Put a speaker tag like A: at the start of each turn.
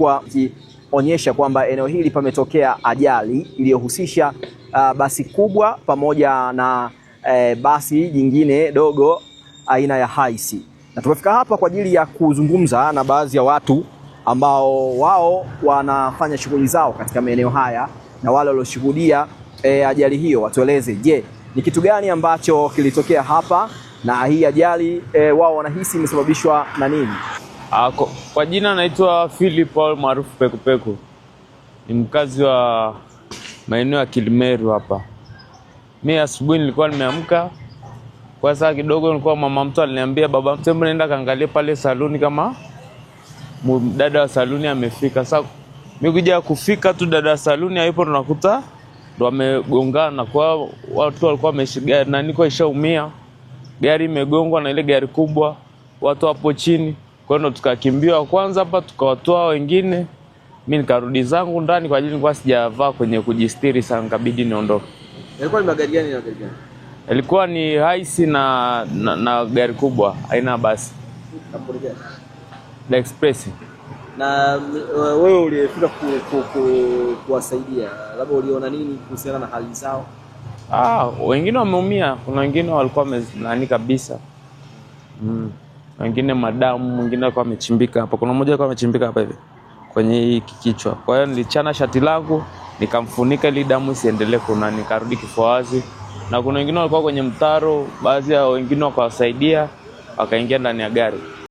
A: kwa kionyesha kwamba eneo hili pametokea ajali iliyohusisha basi kubwa pamoja na basi jingine dogo aina ya haisi. Na tumefika hapa kwa ajili ya kuzungumza na baadhi ya watu ambao wao wanafanya shughuli zao katika maeneo haya na wale walioshuhudia ajali hiyo watueleze, je, ni kitu gani ambacho kilitokea hapa na hii ajali wao wanahisi imesababishwa na nini?
B: Kwa jina naitwa Philip Paul maarufu Peku Peku. Ni mkazi wa maeneo ya Kilimeru hapa. Mimi asubuhi nilikuwa nimeamka. Kwa saa kidogo nilikuwa mama mtu aliniambia, baba mtu nenda kaangalie pale saluni kama dada wa saluni amefika. Sasa mimi kuja kufika tu dada wa saluni hayupo, tunakuta ndo wamegongana. Kwa watu walikuwa wameshiga na niko ishaumia. Gari imegongwa na ile gari kubwa, watu hapo chini. Kwa hiyo tukakimbia kwanza hapa tukawatoa wengine. Mimi nikarudi zangu ndani kwa ajili nilikuwa sijavaa kwenye kujistiri sana, ikabidi niondoke.
A: Ilikuwa ni magari gani na gari gani?
B: Ilikuwa ni haisi na gari kubwa aina basi.
A: Kampuni gani?
B: La Express.
A: Na wewe ulifika kuwasaidia, labda uliona nini kuhusiana na hali zao?
B: Wengine wameumia, kuna wengine walikuwa nani kabisa. Wengine madamu, mwingine alikuwa amechimbika hapa. Kuna mmoja alikuwa amechimbika hapa hivi kwenye hii kichwa. Kwa hiyo nilichana shati langu, nikamfunika ili damu isiendelee kuna, nikarudi kifua wazi. Na kuna wengine walikuwa kwenye mtaro, baadhi ya wengine wakawasaidia, wakaingia ndani ya gari.